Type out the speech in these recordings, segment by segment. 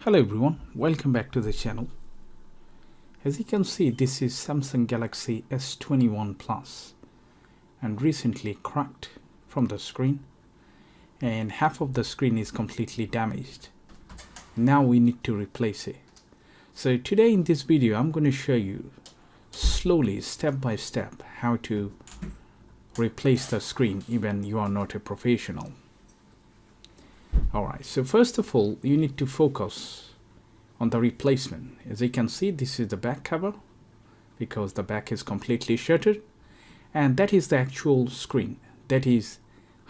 Hello everyone, welcome back to the channel. As you can see, this is Samsung Galaxy S21 Plus and recently cracked from the screen, and half of the screen is completely damaged. Now we need to replace it. So today in this video I'm going to show you slowly, step by step, how to replace the screen even you are not a professional. Alright, so first of all you need to focus on the replacement. As you can see, this is the back cover because the back is completely shattered, and that is the actual screen that is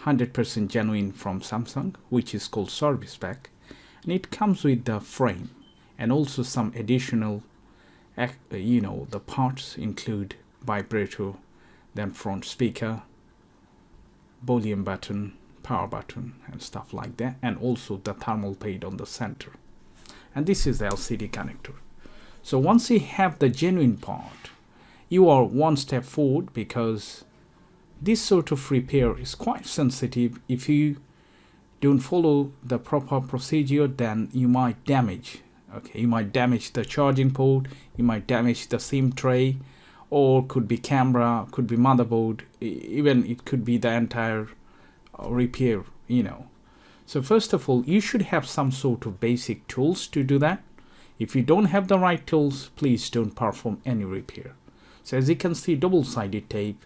100% genuine from Samsung, which is called service pack, and it comes with the frame and also some additional the parts include vibrator, then front speaker, volume button, power button and stuff like that, and also the thermal pad on the center, and this is the LCD connector. So once you have the genuine part, you are one step forward, because this sort of repair is quite sensitive. If you don't follow the proper procedure, then you might damage you might damage the charging port, you might damage the SIM tray, or could be camera, could be motherboard, even it could be the entire repair. So first of all, you should have some sort of basic tools to do that. If you don't have the right tools, please don't perform any repair. So as you can see, double-sided tape,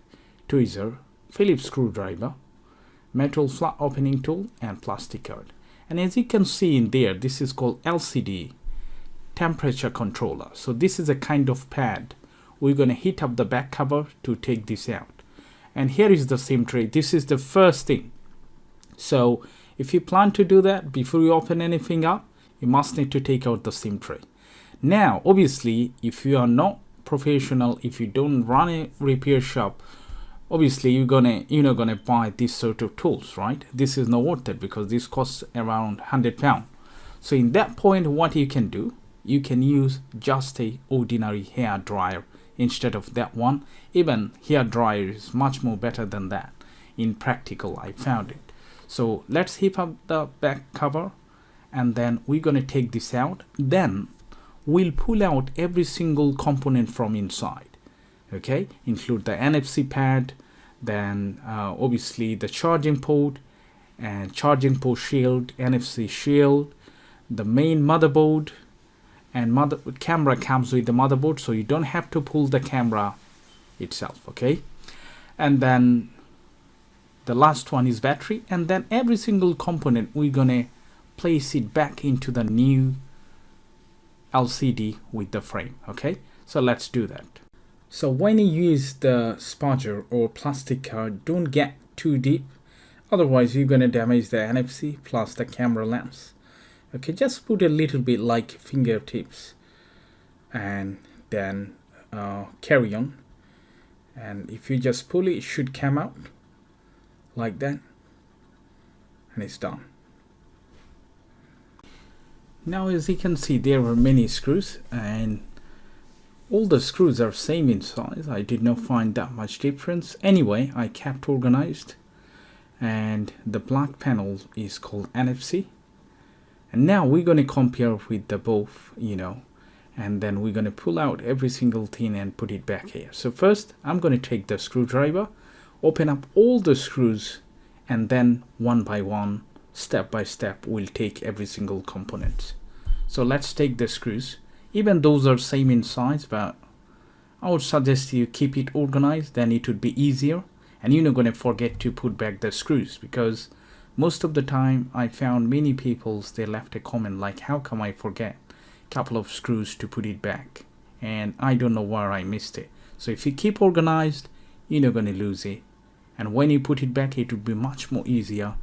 tweezer, Phillips screwdriver, metal flat opening tool and plastic card. And as you can see in there, this is called LCD temperature controller. So this is a kind of pad. We're going to heat up the back cover to take this out. And here is the SIM tray. This is the first thing. So if you plan to do that before you open anything up, you must need to take out the SIM tray. Now obviously, if you are not professional, if you don't run a repair shop, obviously you're gonna buy this sort of tools, right? This is not worth it because this costs around £100. So in that point, what you can do, you can use just a ordinary hair dryer instead of that one. Even hair dryer is much more better than that. In practical, I found it. So let's heat up the back cover, and then we're going to take this out. Then we'll pull out every single component from inside. Okay, include the NFC pad, then obviously the charging port and charging port shield, NFC shield, the main motherboard, and camera comes with the motherboard, so you don't have to pull the camera itself. Okay, and then the last one is battery, and then every single component we're gonna place it back into the new LCD with the frame. Okay, so let's do that. So when you use the spudger or plastic card, don't get too deep, otherwise you're gonna damage the NFC plus the camera lens. Okay, just put a little bit like fingertips, and then carry on. And if you just pull it, it should come out like that, and it's done. Now as you can see, there are many screws, and all the screws are same in size. I did not find that much difference. Anyway, I kept organized, and the black panel is called NFC. And now we're going to compare with the both, and then we're going to pull out every single thing and put it back here. So first I'm going to take the screwdriver, open up all the screws, and then one by one, step by step, we'll take every single component. So let's take the screws. Even those are same in size, but I would suggest you keep it organized, then it would be easier, and you're not going to forget to put back the screws, because most of the time I found many people, they left a comment like, how come I forget a couple of screws to put it back, and I don't know where I missed it. So if you keep organized, you're not going to lose it, and when you put it back, it would be much more easier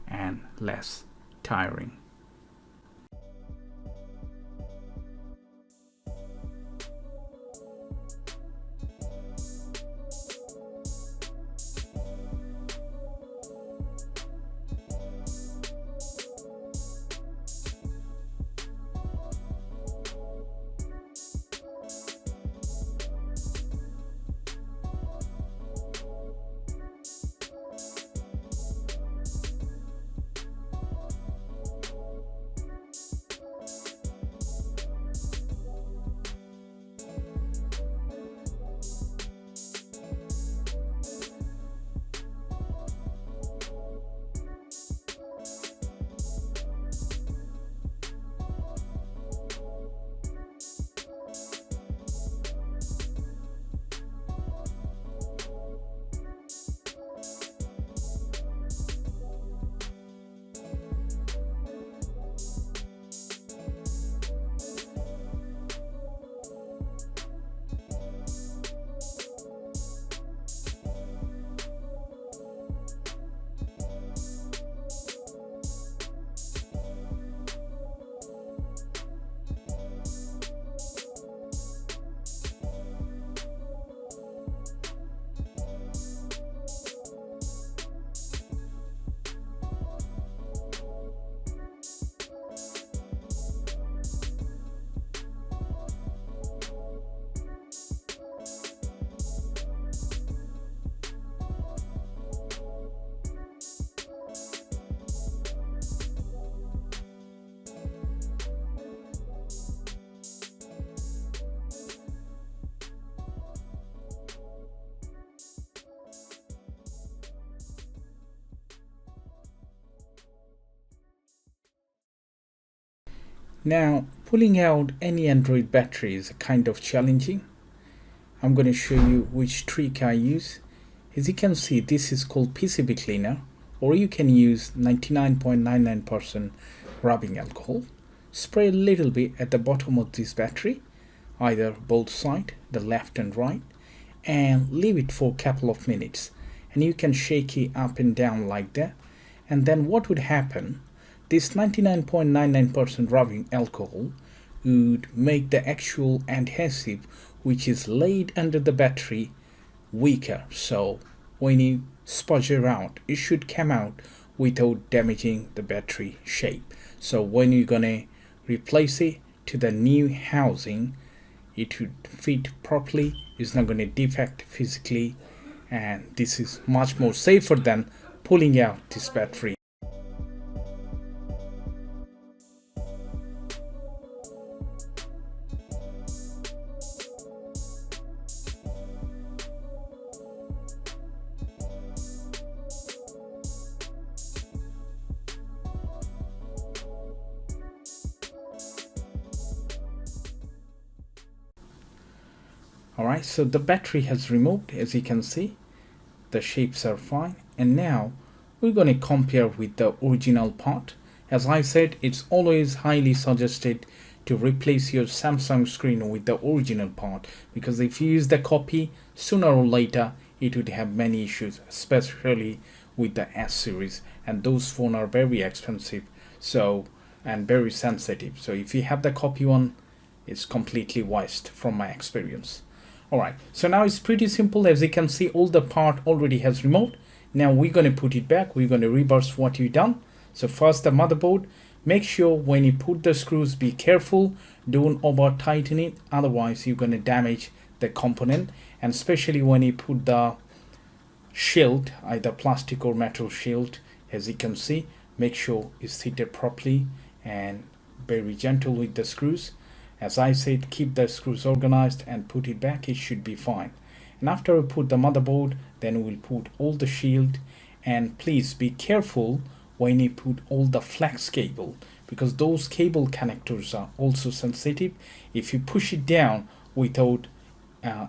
and less tiring. Now, pulling out any Android battery is kind of challenging. I'm going to show you which trick I use. As you can see, this is called PCB cleaner, or you can use 99.99% rubbing alcohol. Spray a little bit at the bottom of this battery, either both sides, the left and right, and leave it for a couple of minutes. And you can shake it up and down like that. And then what would happen? This 99.99% rubbing alcohol would make the actual adhesive which is laid under the battery weaker. So when you spudge around, it should come out without damaging the battery shape. So when you're gonna replace it to the new housing, it would fit properly. It's not gonna defect physically, and this is much more safer than pulling out this battery. Alright, so the battery has removed. As you can see, the shapes are fine, and now we're going to compare with the original part. As I said, it's always highly suggested to replace your Samsung screen with the original part, because if you use the copy, sooner or later it would have many issues, especially with the S series, and those phones are very expensive, so, and very sensitive. So if you have the copy one, it's completely waste from my experience. Alright, so now it's pretty simple. As you can see, all the part already has removed. Now we're going to put it back. We're going to reverse what you've done. So first, the motherboard. Make sure when you put the screws, be careful. Don't over tighten it. Otherwise, you're going to damage the component. And especially when you put the shield, either plastic or metal shield, as you can see, make sure it's fitted properly and very gentle with the screws. As I said, keep the screws organized and put it back. It should be fine. And after we put the motherboard, then we'll put all the shield. And please be careful when you put all the flex cable, because those cable connectors are also sensitive. If you push it down without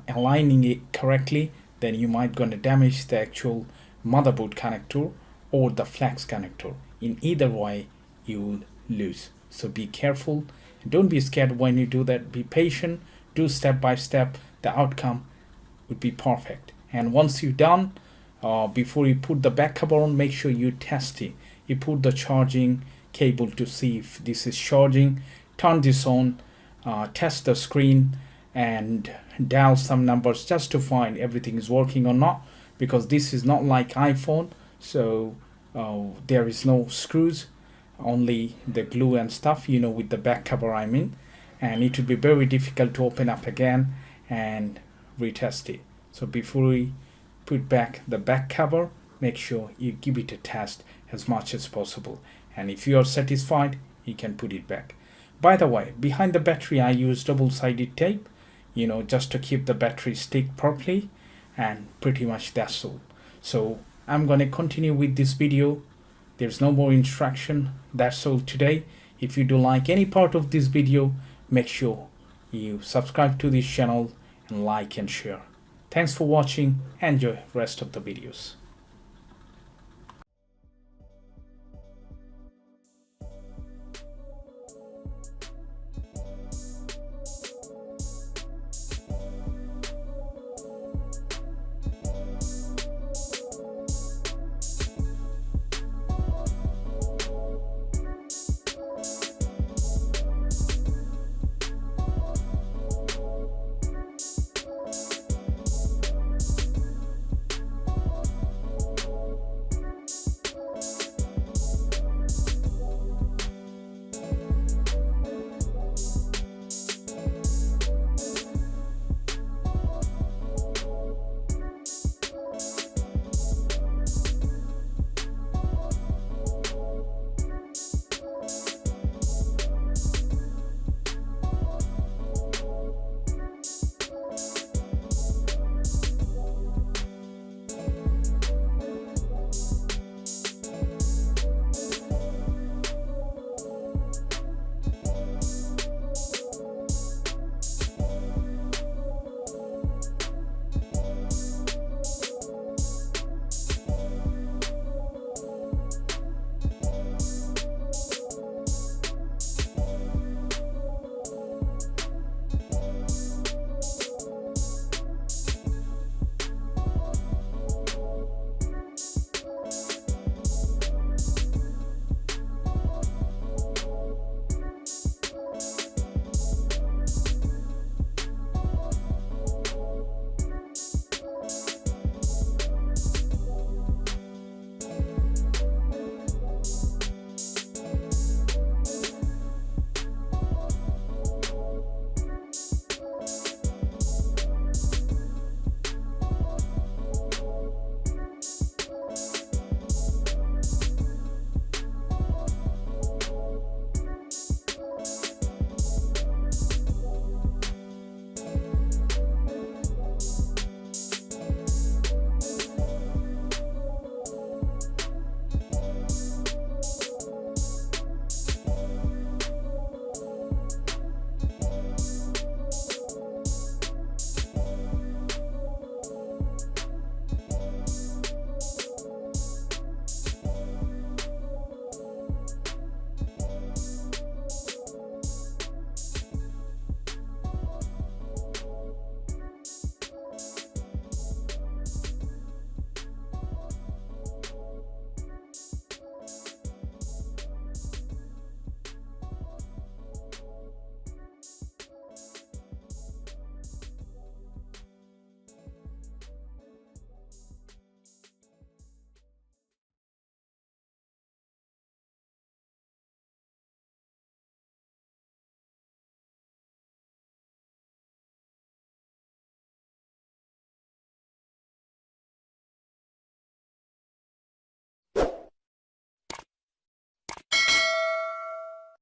aligning it correctly, then you might gonna damage the actual motherboard connector or the flex connector. In either way, you will lose. So be careful. Don't be scared when you do that. Be patient. Do step by step. The outcome would be perfect. And once you're done, before you put the back cover on, make sure you test it. You put the charging cable to see if this is charging. Turn this on. Test the screen and dial some numbers just to find everything is working or not. Because this is not like iPhone, so there is no screws, only the glue and stuff, you know, with the back cover I mean, and it would be very difficult to open up again and retest it. So before we put back the back cover, make sure you give it a test as much as possible, and if you are satisfied, you can put it back. By the way, behind the battery I use double-sided tape, you know, just to keep the battery stick properly, and pretty much that's all. So I'm gonna continue with this video. There's no more instruction. That's all today. If you do like any part of this video, make sure you subscribe to this channel and like and share. Thanks for watching. Enjoy rest of the videos.